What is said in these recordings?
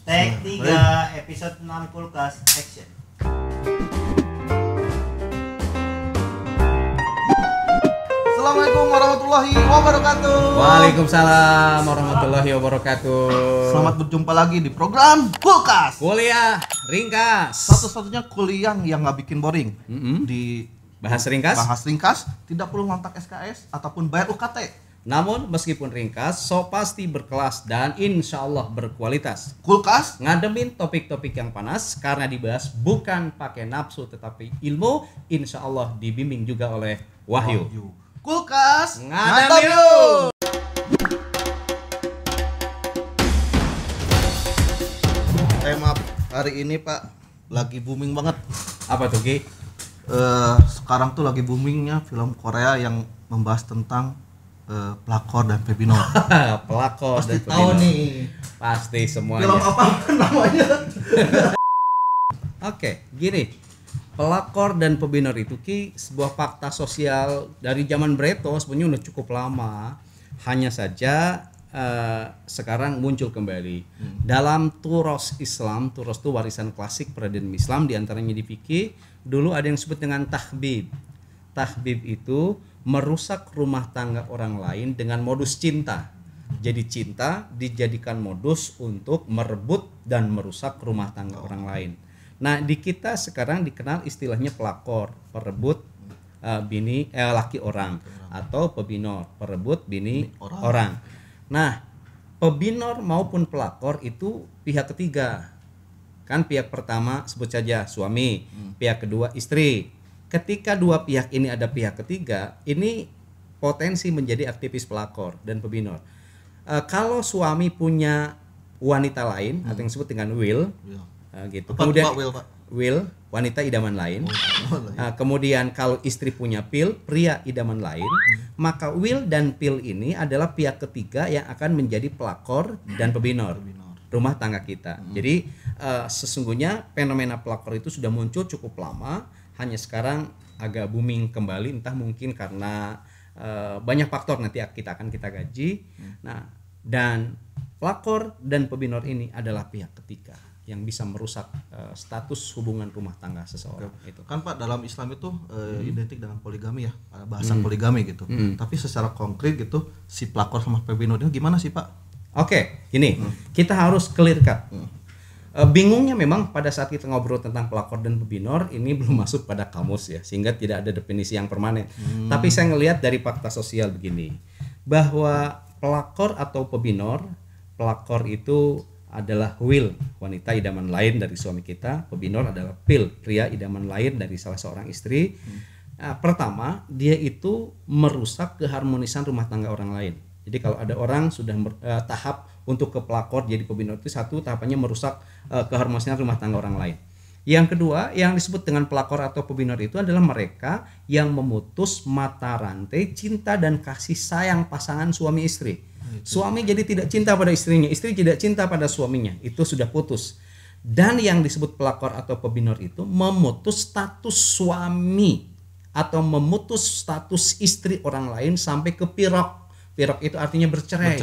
Take 3 episode 6 Kulkas Action. Assalamualaikum warahmatullahi wabarakatuh. Waalaikumsalam warahmatullahi wabarakatuh. Selamat berjumpa lagi di program Kulkas. Kuliah ringkas. Satu-satunya kuliah yang nggak bikin boring. Di Bahas ringkas. bahas ringkas, tidak perlu ngontak SKS ataupun bayar UKT. Namun meskipun ringkas, so pasti berkelas dan insya Allah berkualitas. Kulkas Ngademin topik-topik yang panas karena dibahas bukan pakai nafsu tetapi ilmu. Insya Allah dibimbing juga oleh Wahyu. Kulkas Ngadam yuk. Tema hari ini Pak lagi booming banget. Apa tuh Ki? Sekarang tuh lagi boomingnya film Korea yang membahas tentang pelakor dan pebinor. Pelakor Pasti dan tahu pebinor. nih Pasti semuanya. film apa namanya. Oke, gini. Pelakor dan pebinor itu Ki sebuah fakta sosial dari zaman Breto sebenarnya udah cukup lama. Hanya saja sekarang muncul kembali. Dalam turos Islam, turos itu warisan klasik peradaban Islam, diantaranya di fikih dulu ada yang disebut dengan tahbib. Tahbib itu merusak rumah tangga orang lain dengan modus cinta. Jadi cinta dijadikan modus untuk merebut dan merusak rumah tangga orang lain. Nah, di kita sekarang dikenal istilahnya pelakor, perebut laki orang, atau pebinor, perebut bini orang. Nah, pebinor maupun pelakor itu pihak ketiga. Kan pihak pertama sebut saja suami, pihak kedua istri. Ketika dua pihak ini ada pihak ketiga, ini potensi menjadi aktivis pelakor dan pebinor. Kalau suami punya wanita lain atau yang disebut dengan will, gitu. Kemudian will wanita idaman lain. Kemudian kalau istri punya pil, pria idaman lain, maka will dan pil ini adalah pihak ketiga yang akan menjadi pelakor dan pebinor rumah tangga kita. Jadi sesungguhnya fenomena pelakor itu sudah muncul cukup lama, hanya sekarang agak booming kembali, entah mungkin karena banyak faktor nanti kita gaji. Nah, dan pelakor dan pebinor ini adalah pihak ketiga yang bisa merusak status hubungan rumah tangga seseorang. Itu Kan Pak, dalam Islam itu identik dengan poligami ya, bahasan poligami gitu. Tapi secara konkret gitu si pelakor sama pebinor ini gimana sih Pak? Oke, gini, kita harus clear cut. Bingungnya memang pada saat kita ngobrol tentang pelakor dan pebinor ini belum masuk pada kamus ya, sehingga tidak ada definisi yang permanen. Tapi saya ngelihat dari fakta sosial begini, bahwa pelakor atau pebinor, pelakor itu adalah will, wanita idaman lain dari suami kita, pebinor adalah pil, pria idaman lain dari salah seorang istri. Pertama, dia itu merusak keharmonisan rumah tangga orang lain. Jadi kalau ada orang sudah tahap untuk ke pelakor jadi pebinor itu satu, tahapannya merusak keharmonisan rumah tangga orang lain. Yang kedua, yang disebut dengan pelakor atau pebinor itu adalah mereka yang memutus mata rantai cinta dan kasih sayang pasangan suami istri. Suami jadi tidak cinta pada istrinya, istri tidak cinta pada suaminya, itu sudah putus. Dan yang disebut pelakor atau pebinor itu memutus status suami atau memutus status istri orang lain sampai ke pirok. Pirok itu artinya bercerai.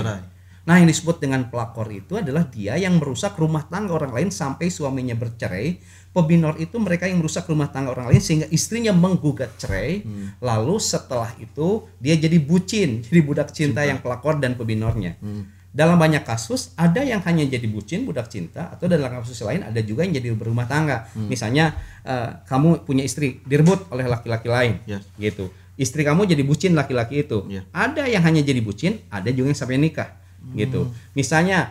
Nah, yang disebut dengan pelakor itu adalah dia yang merusak rumah tangga orang lain sampai suaminya bercerai. Pebinor itu mereka yang merusak rumah tangga orang lain sehingga istrinya menggugat cerai. Lalu setelah itu dia jadi bucin, jadi budak cinta yang pelakor dan pebinornya. Dalam banyak kasus ada yang hanya jadi bucin, budak cinta, atau dalam kasus lain ada juga yang jadi berumah tangga. Misalnya kamu punya istri direbut oleh laki-laki lain, gitu. Istri kamu jadi bucin laki-laki itu. Ada yang hanya jadi bucin, ada juga yang sampai nikah, gitu. Misalnya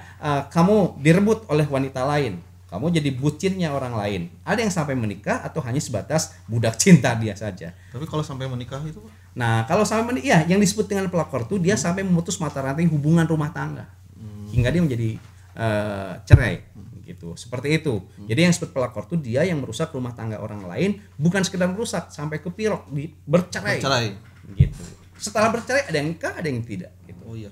kamu direbut oleh wanita lain, kamu jadi bucinnya orang lain. Ada yang sampai menikah atau hanya sebatas budak cinta dia saja. Tapi kalau sampai menikah itu Pak? Nah, kalau sampai menikah, yang disebut dengan pelakor itu dia sampai memutus mata rantai hubungan rumah tangga hingga dia menjadi cerai, gitu. Seperti itu. Jadi yang disebut pelakor itu dia yang merusak rumah tangga orang lain, bukan sekedar merusak sampai ke pirok, bercerai. Gitu. Setelah bercerai ada yang nikah, ada yang tidak, gitu. Oh iya.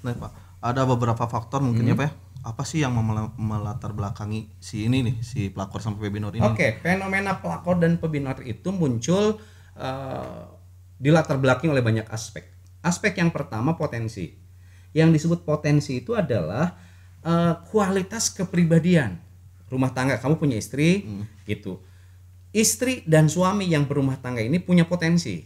Nah Pak, ada beberapa faktor mungkin ya Pak ya. Apa sih yang melatar belakangi si ini nih, si pelakor sampai pebinor ini? Oke, fenomena pelakor dan pebinor itu muncul dilatar belakangi oleh banyak aspek. Aspek yang pertama potensi. Yang disebut potensi itu adalah kualitas kepribadian rumah tangga. Kamu punya istri, gitu. Istri dan suami yang berumah tangga ini punya potensi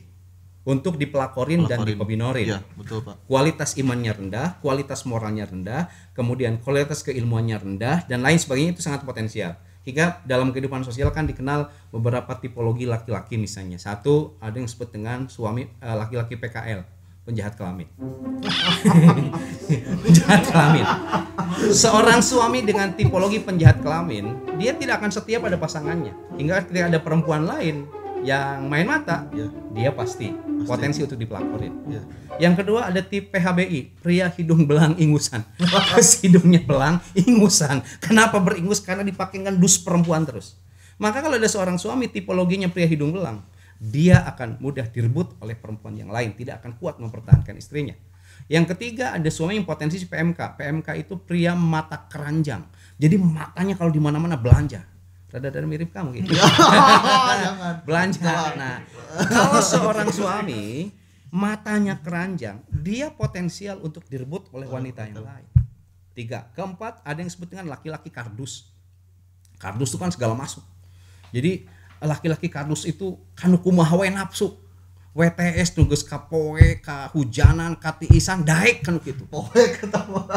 untuk dipelakorin dan dipebinorin. Iya, betul, Pak. Kualitas imannya rendah, kualitas moralnya rendah, kemudian kualitas keilmuannya rendah, dan lain sebagainya itu sangat potensial. Hingga dalam kehidupan sosial kan dikenal beberapa tipologi laki-laki misalnya. Satu, ada yang disebut dengan suami laki-laki PKL, penjahat kelamin. Penjahat kelamin. Seorang suami dengan tipologi penjahat kelamin, dia tidak akan setia pada pasangannya. Hingga ketika ada perempuan lain yang main mata, dia pasti potensi untuk dipelakorin. Yang kedua ada tipe PHBI, pria hidung belang ingusan. Hidungnya belang ingusan. Kenapa beringus? Karena dipakaikan dus perempuan terus. Maka kalau ada seorang suami tipologinya pria hidung belang, dia akan mudah direbut oleh perempuan yang lain, tidak akan kuat mempertahankan istrinya. Yang ketiga ada suami yang potensi PMK. PMK itu pria mata keranjang. Jadi matanya kalau di mana-mana belanja. Rada mirip kamu gitu. Belanja. Nah, kalau seorang suami matanya keranjang, dia potensial untuk direbut oleh wanita yang lain. 3. Keempat, ada yang disebut dengan laki-laki kardus. Kardus itu kan segala masuk. Jadi laki-laki kardus itu kanu kumaha we nafsu. WTS tugas kapoe, kahujanan, katiisan, daek kan gitu. Poe ketawa.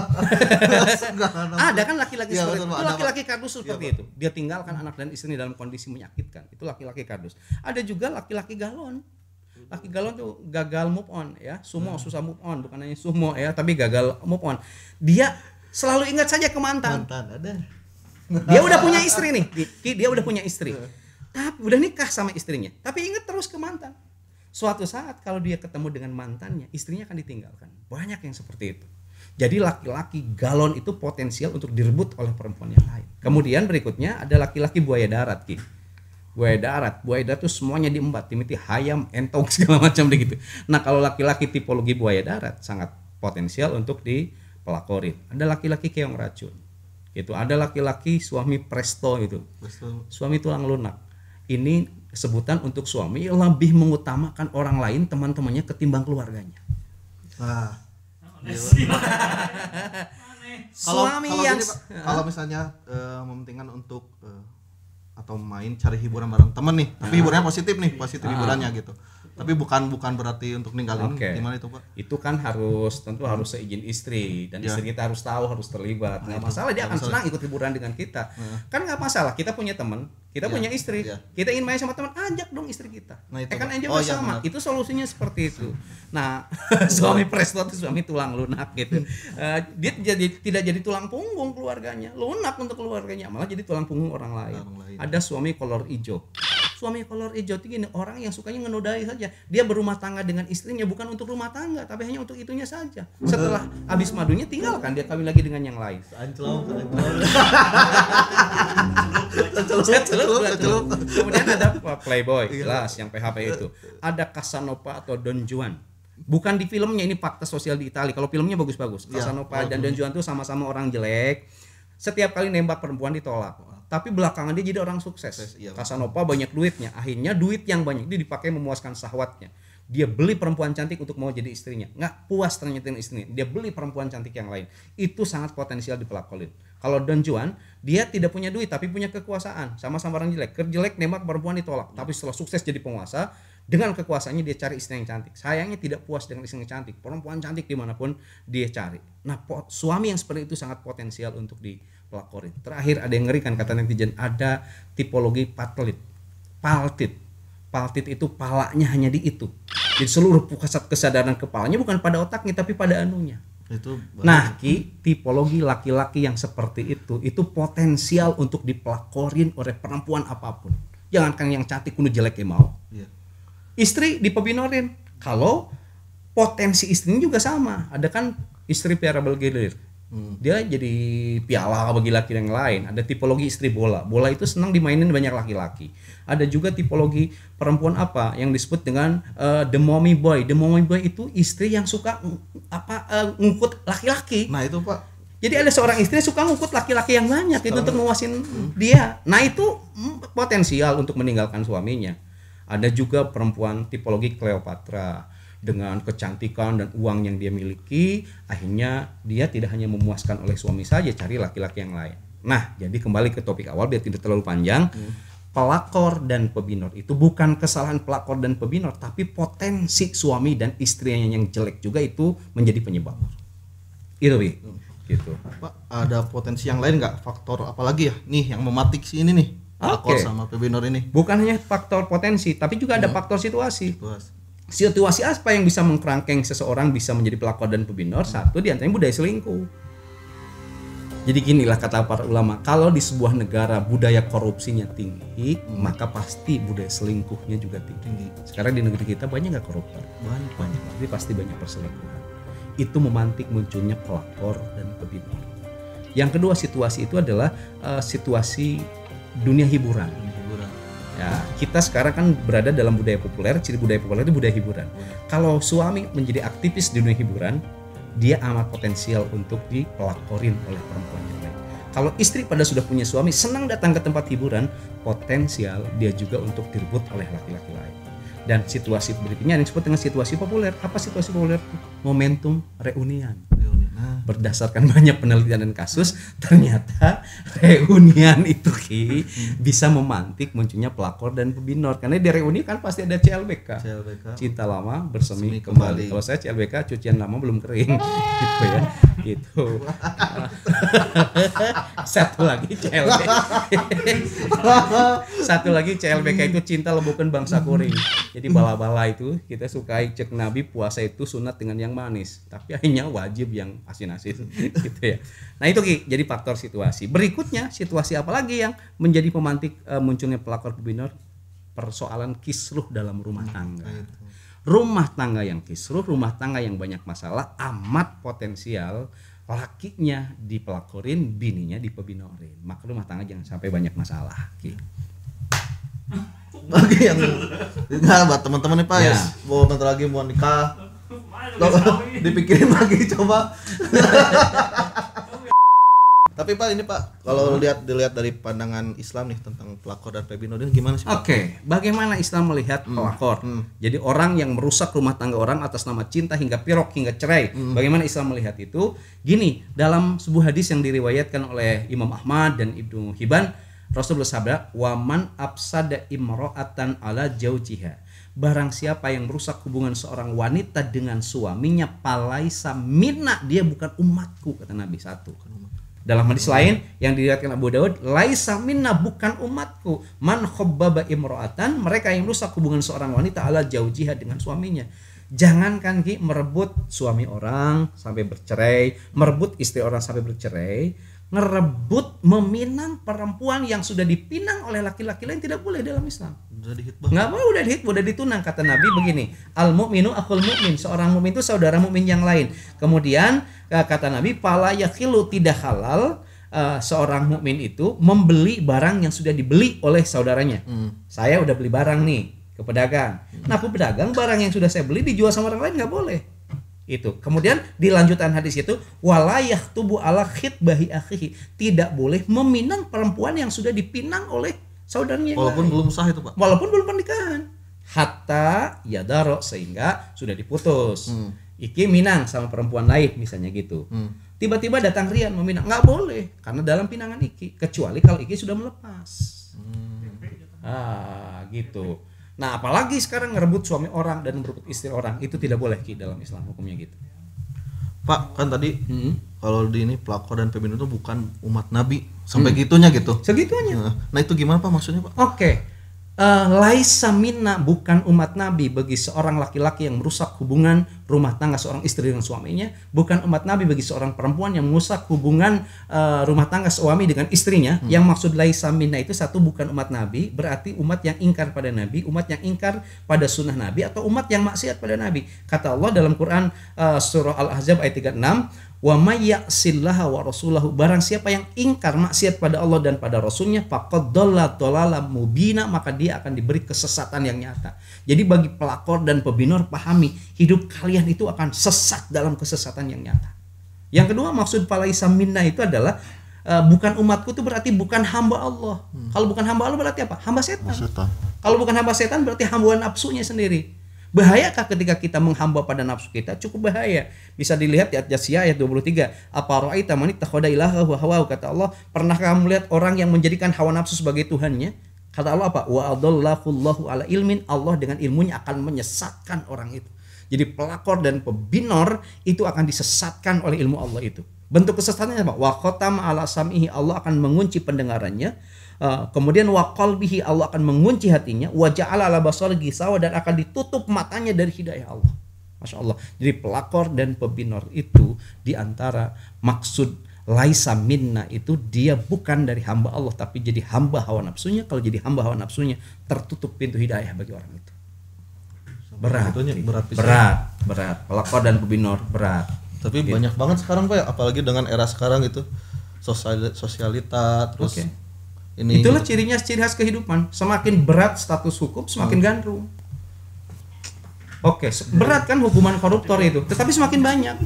Ada kan laki-laki Ya, seperti betul, itu. ada, Laki-laki kardus seperti Ya, itu. Dia tinggalkan anak dan istrinya dalam kondisi menyakitkan. Itu laki-laki kardus. Ada juga laki-laki galon. Laki galon tuh gagal move on ya. Sumo susah move on, bukan hanya sumo ya, tapi gagal move on. Dia selalu ingat saja ke mantan. Mantan ada. Dia udah punya istri nih. Dia udah punya istri. Tapi udah nikah sama istrinya. Tapi ingat terus ke mantan. Suatu saat kalau dia ketemu dengan mantannya, istrinya akan ditinggalkan. Banyak yang seperti itu. Jadi laki-laki galon itu potensial untuk direbut oleh perempuan yang lain. Kemudian berikutnya ada laki-laki buaya darat, Ki. Buaya darat itu semuanya diembat, timiti hayam, entong segala macam begitu. Nah, kalau laki-laki tipologi buaya darat sangat potensial untuk dipelakorin. Ada laki-laki keong racun. Gitu. Ada laki-laki suami presto itu. Suami tulang lunak. Ini sebutan untuk suami yang lebih mengutamakan orang lain, teman-temannya ketimbang keluarganya. Nah, Suami yang kalau misalnya mementingkan untuk atau main cari hiburan bareng temen nih, tapi hiburannya positif nih, positif hiburannya gitu. Tapi bukan berarti untuk ninggalin. Gimana itu, Pak? Itu kan tentu harus seizin istri dan istri kita harus tahu, harus terlibat. Nggak masalah, dia akan senang ikut hiburan dengan kita. Kan nggak masalah, kita punya teman, kita punya istri, kita ingin main sama teman, ajak dong istri kita. Nah, itu, Kan enjoy bersama. Itu solusinya seperti itu. Nah, suami presto itu suami tulang lunak gitu. Dia tidak jadi tulang punggung keluarganya, lunak untuk keluarganya, malah jadi tulang punggung orang lain. Ada suami kolor hijau. Suami kolor hijau itu gini, orang yang sukanya ngenodai saja. Dia berumah tangga dengan istrinya bukan untuk rumah tangga, tapi hanya untuk itunya saja. Setelah habis madunya tinggalkan, dia kawin lagi dengan yang lain. Kemudian ada playboy, jelas yang PHP itu. Ada Casanova atau Don Juan. Bukan di filmnya, ini fakta sosial di Italia. Kalau filmnya bagus-bagus. Casanova dan Don Juan itu sama-sama orang jelek. Setiap kali nembak perempuan ditolak. Tapi belakangan dia jadi orang sukses. Casanova banyak duitnya. Akhirnya duit yang banyak itu dipakai memuaskan syahwatnya. Dia beli perempuan cantik untuk mau jadi istrinya. Nggak puas ternyata dengan istrinya. Dia beli perempuan cantik yang lain. Itu sangat potensial dipelakorin. Kalau Don Juan, dia tidak punya duit tapi punya kekuasaan. Sama-sama orang jelek. Jelek nembak perempuan ditolak. Tapi setelah sukses jadi penguasa, dengan kekuasaannya dia cari istri yang cantik. Sayangnya tidak puas dengan istri yang cantik. Perempuan cantik dimanapun dia cari. Nah, suami yang seperti itu sangat potensial untuk dipelakorin. Terakhir ada yang ngeri kan kata netizen, ada tipologi paltit. Paltit itu palanya hanya di itu. Jadi seluruh pusat kesadaran kepalanya bukan pada otaknya tapi pada anunya. Nah, tipologi laki-laki yang seperti itu potensial untuk dipelakorin oleh perempuan apapun. Jangankan yang cantik kudu jelek mau. Istri dipebinorin. Kalau potensi istrinya juga sama. Ada kan istri piara bergilir. Dia jadi piala bagi laki yang lain. Ada tipologi istri bola. Bola itu senang dimainin banyak laki-laki. Ada juga tipologi perempuan apa yang disebut dengan the mommy boy. The mommy boy itu istri yang suka ngukut laki-laki. Nah, itu, Pak. Jadi ada seorang istri suka ngukut laki-laki yang banyak itu untuk memuasin dia. Nah, itu potensial untuk meninggalkan suaminya. Ada juga perempuan tipologi Cleopatra. dengan kecantikan dan uang yang dia miliki, akhirnya dia tidak hanya memuaskan oleh suami saja, cari laki-laki yang lain. Nah, jadi kembali ke topik awal biar tidak terlalu panjang. Pelakor dan pebinor itu bukan kesalahan pelakor dan pebinor, tapi potensi suami dan istrinya yang jelek juga itu menjadi penyebab. Itu Bi. Gitu. Pak, ada potensi yang lain nggak? Faktor apalagi ya? Nih yang mematik si ini nih. Pelakor sama pebinor ini. Bukan hanya faktor potensi, tapi juga ada faktor situasi. Situasi apa yang bisa mengkerangkeng seseorang bisa menjadi pelakor dan pebinor? Satu di antaranya budaya selingkuh. Jadi ginilah kata para ulama, kalau di sebuah negara budaya korupsinya tinggi, maka pasti budaya selingkuhnya juga tinggi. Sekarang di negeri kita banyak nggak koruptor? Banyak. Jadi pasti banyak perselingkuhan. Itu memantik munculnya pelakor dan pebinor. Yang kedua situasi itu adalah situasi dunia hiburan. Ya, kita sekarang kan berada dalam budaya populer, ciri budaya populer itu budaya hiburan. Kalau suami menjadi aktivis di dunia hiburan, dia amat potensial untuk dipelakorin oleh perempuan yang lain. Kalau istri pada sudah punya suami, senang datang ke tempat hiburan, potensial dia juga untuk direbut oleh laki-laki lain. Dan situasi berikutnya yang disebut dengan situasi populer. Apa situasi populer? Momentum reunian. Berdasarkan banyak penelitian dan kasus, ternyata reunian itu bisa memantik munculnya pelakor dan pebinor. Karena di reuni kan pasti ada CLBK. Cinta lama bersemi kembali. Kalau saya CLBK cucian lama belum kering. Gitu ya. Gitu. Satu lagi CLBK. Satu lagi CLBK itu cinta lembukan bangsa kuring. Jadi bala-bala itu kita sukai cek Nabi puasa itu sunat dengan yang manis, tapi akhirnya wajib yang asin-asin gitu ya. Nah itu Ki, jadi faktor situasi. Berikutnya situasi apa lagi yang menjadi pemantik munculnya pelakor pebinor? Persoalan kisruh dalam rumah tangga. Rumah tangga yang kisruh, rumah tangga yang banyak masalah amat potensial lakinya dipelakorin, bininya dipebinorin. Maka rumah tangga jangan sampai banyak masalah Ki. Bagi yang enggak buat teman-teman nih Pak ya, mau bentar lagi mau nikah. Dipikirin lagi coba. Tapi Pak ini Pak, kalau dilihat dari pandangan Islam nih tentang pelakor dan pebinor ini gimana sih Pak? Oke, bagaimana Islam melihat pelakor? Jadi orang yang merusak rumah tangga orang atas nama cinta hingga pirok hingga cerai. Bagaimana Islam melihat itu? Gini, dalam sebuah hadis yang diriwayatkan oleh Imam Ahmad dan Ibnu Hibban, Rasul bersabda, "Waman afsada imra'atan ala jaujiha." Barang siapa yang merusak hubungan seorang wanita dengan suaminya, palaisa minna, dia bukan umatku, kata Nabi. Satu. Dalam hadis lain yang diriwayatkan Abu Daud, laisa minna, bukan umatku, man khabbaba imra'atan, mereka yang merusak hubungan seorang wanita ala jaujiha dengan suaminya. Jangankan Ki merebut suami orang sampai bercerai, merebut istri orang sampai bercerai, ngerebut, meminang perempuan yang sudah dipinang oleh laki-laki lain tidak boleh dalam Islam. Nggak boleh, udah ditunang. Kata Nabi begini, al mu'minu akhul mu'min, seorang mukmin itu saudara mukmin yang lain. Kemudian kata Nabi, fala yakhilu, tidak halal seorang mukmin itu membeli barang yang sudah dibeli oleh saudaranya. Saya udah beli barang nih ke pedagang. Nah, aku pedagang barang yang sudah saya beli dijual sama orang lain nggak boleh. Itu. Kemudian dilanjutkan hadis itu, walayah tubuh ala khitbahi akhihi, tidak boleh meminang perempuan yang sudah dipinang oleh saudaranya. Walaupun belum sah itu Pak. Walaupun belum pernikahan. Hatta yadaro, sehingga sudah diputus. Iki minang sama perempuan lain misalnya gitu. Tiba-tiba datang Rian meminang, nggak boleh karena dalam pinangan Iki, kecuali kalau Iki sudah melepas. Gitu. Nah, apalagi sekarang ngerebut suami orang dan merebut istri orang, itu tidak boleh Ki dalam Islam, hukumnya gitu. Pak, kan tadi kalau di ini pelakor dan pebinor itu bukan umat Nabi, sampai gitunya gitu. Segitunya. Nah, itu gimana Pak maksudnya Pak? Oke. Laisa minna, bukan umat Nabi bagi seorang laki-laki yang merusak hubungan rumah tangga seorang istri dengan suaminya, bukan umat Nabi bagi seorang perempuan yang merusak hubungan rumah tangga suami dengan istrinya. Yang maksud laisa minna itu, satu, bukan umat Nabi, berarti umat yang ingkar pada Nabi, umat yang ingkar pada sunnah Nabi, atau umat yang maksiat pada Nabi. Kata Allah dalam Quran surah Al-Ahzab ayat 36, wa may ya'sillaha wa rasulahu, barang siapa yang ingkar maksiat pada Allah dan pada Rasulnya, faqad dhalla dhalalan mubina, maka dia akan diberi kesesatan yang nyata. Jadi bagi pelakor dan pebinor, pahami hidup kalian itu akan sesat dalam kesesatan yang nyata. Yang kedua, maksud falaisa minna itu adalah bukan umatku itu berarti bukan hamba Allah. Kalau bukan hamba Allah berarti apa? Hamba setan. Kalau bukan hamba setan berarti hamba nafsunya sendiri. Bahayakah ketika kita menghamba pada nafsu kita? Cukup bahaya. Bisa dilihat di Al-Jathiyah ayat 23. Apa ra'aita man ittakhadha ilahahu hawahu, kata Allah, pernahkah kamu lihat orang yang menjadikan hawa nafsu sebagai tuhannya? Kata Allah apa? Wa adallahu ala ilmin, Allah dengan ilmunya akan menyesatkan orang itu. Jadi pelakor dan pebinor itu akan disesatkan oleh ilmu Allah itu. Bentuk kesesatannya apa? Wa khatama ala sam'ihi, Allah akan mengunci pendengarannya. Kemudian wa qalbihi, Allah akan mengunci hatinya. Wa ja'ala ala basarihi ghisawa, dan akan ditutup matanya dari hidayah Allah. Masya Allah. Jadi pelakor dan pebinor itu diantara maksud laisa minna itu, dia bukan dari hamba Allah tapi jadi hamba hawa nafsunya. Kalau jadi hamba hawa nafsunya, tertutup pintu hidayah bagi orang itu. Berat. Pelakor dan pebinor berat. Tapi banyak banget sekarang Pak, apalagi dengan era sekarang itu sosialita terus ini. Itulah ciri khas kehidupan. Semakin berat status hukum, semakin gandrung. Berat kan hukuman koruptor itu, tetapi semakin banyak.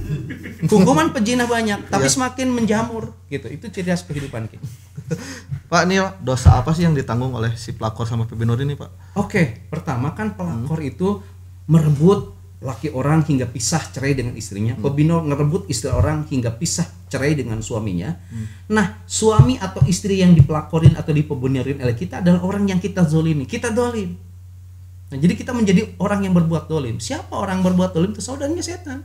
Hukuman pezina banyak, tapi semakin menjamur gitu. Itu ciri khas kehidupan kita. Pak, ini dosa apa sih yang ditanggung oleh si pelakor sama pebinor ini, Pak? Pertama kan pelakor itu merebut laki orang hingga pisah cerai dengan istrinya. Pebinor ngerebut istri orang hingga pisah cerai dengan suaminya. Nah, suami atau istri yang dipelakorin atau dipebinorin oleh kita adalah orang yang kita zolimi. Kita dolim. Nah, jadi kita menjadi orang yang berbuat dolim. Siapa orang berbuat dolim? Itu saudaranya setan.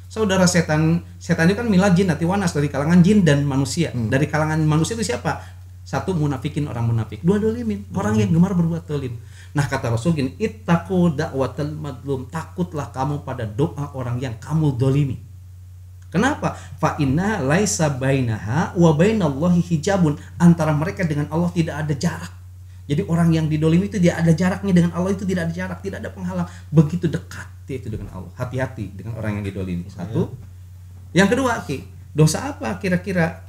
Saudara setan itu kan milad jin nati wanas, dari kalangan jin dan manusia. Dari kalangan manusia itu siapa? Satu, munafikin orang munafik. Dua, dolimin, orang yang gemar berbuat dolim. Nah, kata Rasul gini, ittaqu da'watal madlum, takutlah kamu pada doa orang yang kamu dolimi. Kenapa? Fa inna laisa bainaha wa bainallahi hijabun, antara mereka dengan Allah tidak ada jarak. Jadi orang yang didolimi itu tidak ada jaraknya, dengan Allah itu tidak ada jarak, tidak ada penghalang. Begitu dekat dia itu dengan Allah. Hati-hati dengan orang yang didolimi. Satu. Yang kedua, dosa apa kira-kira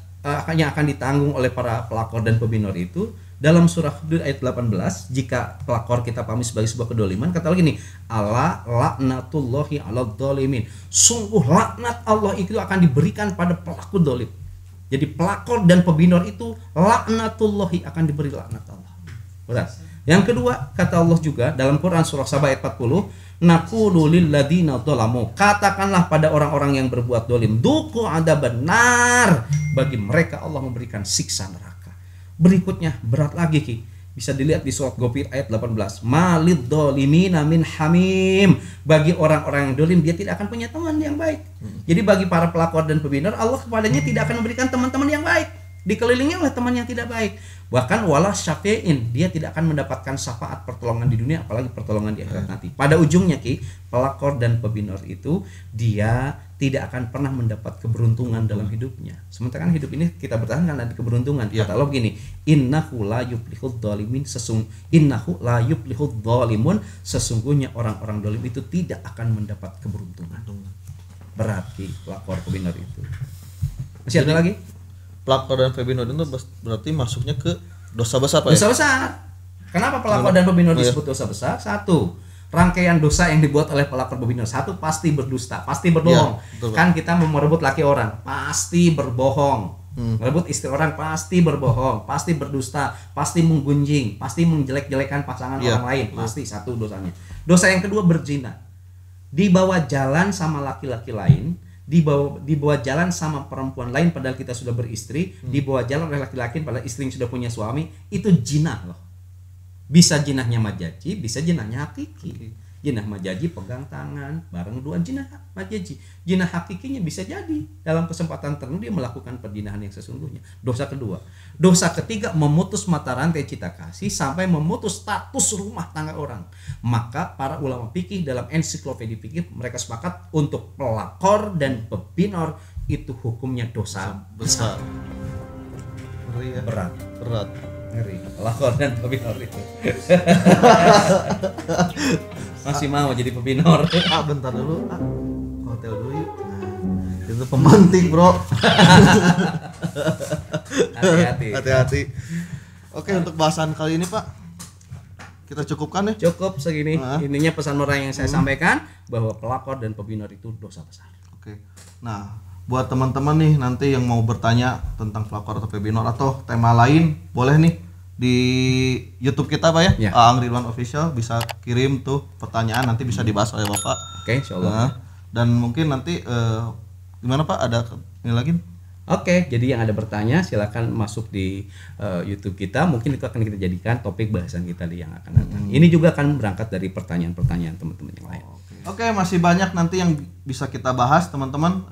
yang akan ditanggung oleh para pelakor dan pebinor itu? Dalam surah Hud ayat 18, jika pelakor kita pahami sebagai sebuah kedoliman, kata Allah gini, ala laknatullahi ala dhalimin, sungguh laknat Allah itu akan diberikan pada pelaku dolim. Jadi pelakor dan pebinor itu laknatullahi, akan diberi laknat Allah. Berat. Yang kedua, kata Allah juga dalam Quran surah Saba ayat 40, naqulu lil ladzina dzalamu, katakanlah pada orang-orang yang berbuat dolim, duqu adzaban nar, bagi mereka Allah memberikan siksa neraka. Berikutnya berat lagi bisa dilihat di surat Ghafir ayat 18, malid dolimina min hamim, bagi orang-orang yang dolim dia tidak akan punya teman yang baik. Jadi bagi para pelakor dan pebinor, Allah kepadanya tidak akan memberikan teman-teman yang baik, dikelilingi oleh teman yang tidak baik. Bahkan wala syafi'in, dia tidak akan mendapatkan syafaat pertolongan di dunia, apalagi pertolongan di akhirat nanti. Pada ujungnya pelakor dan pebinor itu dia tidak akan pernah mendapat keberuntungan dalam hidupnya. Sementara kan hidup ini kita bertahan karena ada keberuntungan. Kata Allah begini, innahu la yuflihudz dzalimin, sesungguhnya orang-orang zalim itu tidak akan mendapat keberuntungan. Berat pelakor pebinor itu. Masih ada lagi? Pelakor dan pebinor itu berarti masuknya ke dosa besar, Pak. Dosa besar. Kenapa pelakor dan pebinor disebut dosa besar? Satu, rangkaian dosa yang dibuat oleh pelakor pebinor. Satu, pasti berdusta, pasti berbohong. Kan kita mau merebut laki orang, pasti berbohong. Merebut istri orang, pasti berbohong, pasti berdusta, pasti menggunjing, pasti menjelek-jelekan pasangan orang lain. Pasti satu dosanya. Dosa yang kedua, berzina. Dibawa jalan sama laki-laki lain, dibawa jalan sama perempuan lain padahal kita sudah beristri, dibawa jalan oleh laki-laki padahal istri yang sudah punya suami, itu jinah loh. Bisa jinahnya majaji, bisa jinahnya hakiki. Jinah majaji pegang tangan bareng dua jinah majaji. Jinah hakikinya bisa jadi dalam kesempatan tertentu dia melakukan perzinahan yang sesungguhnya. Dosa kedua. Dosa ketiga, memutus mata rantai cinta kasih sampai memutus status rumah tangga orang. Maka para ulama fikih dalam ensiklopedia fikih mereka sepakat untuk pelakor dan pebinor itu hukumnya dosa besar. Berat. Ngeri. Pelakor dan pebinor itu. Masih mau jadi pebinor? Bentar dulu, hotel dulu yuk. Nah, itu pemantik, bro. Hati-hati. Oke, untuk bahasan kali ini, Pak, kita cukupkan ya. Cukup segini. Ininya pesan moral yang saya sampaikan bahwa pelakor dan pebinor itu dosa besar. Oke. Nah, buat teman-teman nih nanti yang mau bertanya tentang pelakor atau pebinor atau tema lain, boleh nih di YouTube kita Pak ya, Ya. Aang Ridwan Official, bisa kirim tuh pertanyaan, nanti bisa dibahas oleh Bapak. Oke, insyaallah. Dan mungkin nanti gimana Pak, ada ini lagi? Oke, jadi yang ada bertanya silakan masuk di YouTube kita. Mungkin itu akan kita jadikan topik bahasan kita yang akan datang. Ini juga akan berangkat dari pertanyaan-pertanyaan teman-teman yang lain. Oke, masih banyak nanti yang bisa kita bahas teman-teman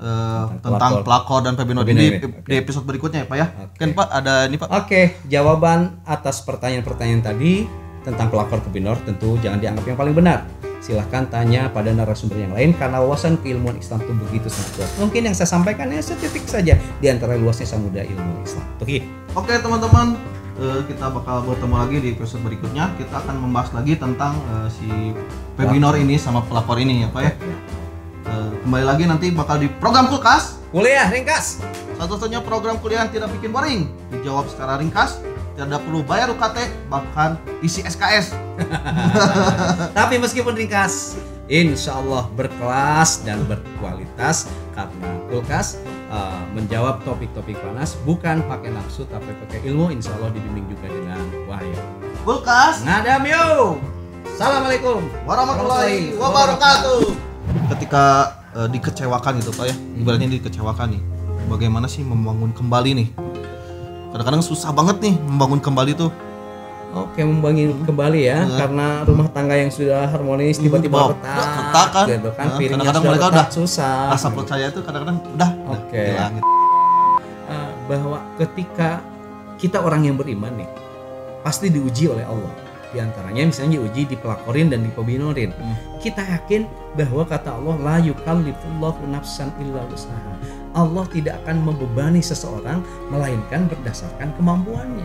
tentang pelakor dan pebinor ini di episode berikutnya ya Pak ya. Kan Pak ada ini Pak. Oke, jawaban atas pertanyaan-pertanyaan tadi tentang pelakor pebinor tentu jangan dianggap yang paling benar. Silahkan tanya pada narasumber yang lain karena wawasan keilmuan Islam itu begitu sangat luas. Mungkin yang saya sampaikan ya setitik saja di antara luasnya samudra ilmu Islam. Oke teman-teman, kita bakal bertemu lagi di episode berikutnya. Kita akan membahas lagi tentang si pebinor ini sama pelakor ini ya Pak ya. Kembali lagi nanti bakal di program Kulkas. Kuliah ringkas. Satu-satunya program kuliah yang tidak bikin boring. Dijawab secara ringkas, tidak perlu bayar UKT, bahkan isi SKS. Tapi meskipun ringkas, insya Allah berkelas dan berkualitas karena Kulkas menjawab topik-topik panas bukan pakai nafsu tapi pakai ilmu. Insya Allah dibimbing juga dengan wahyu. Kulkas Ngadam yo. Assalamualaikum warahmatullahi wabarakatuh. Ketika dikecewakan gitu Pak ya, ibaratnya dikecewakan nih, bagaimana sih membangun kembali nih? Kadang-kadang susah banget nih membangun kembali tuh. Oke, membangun kembali ya, karena rumah tangga yang sudah harmonis tiba-tiba retak kan, gitu kan, piringnya kadang-kadang sudah mereka retak, udah susah. Rasa percaya itu kadang-kadang udah hilang gitu. Bahwa ketika kita orang yang beriman nih, pasti diuji oleh Allah. Di antaranya misalnya diuji di pelakorin dan di pebinorin. Kita yakin bahwa kata Allah la yukallifullahu nafsan illa wus'aha. Allah tidak akan membebani seseorang melainkan berdasarkan kemampuannya.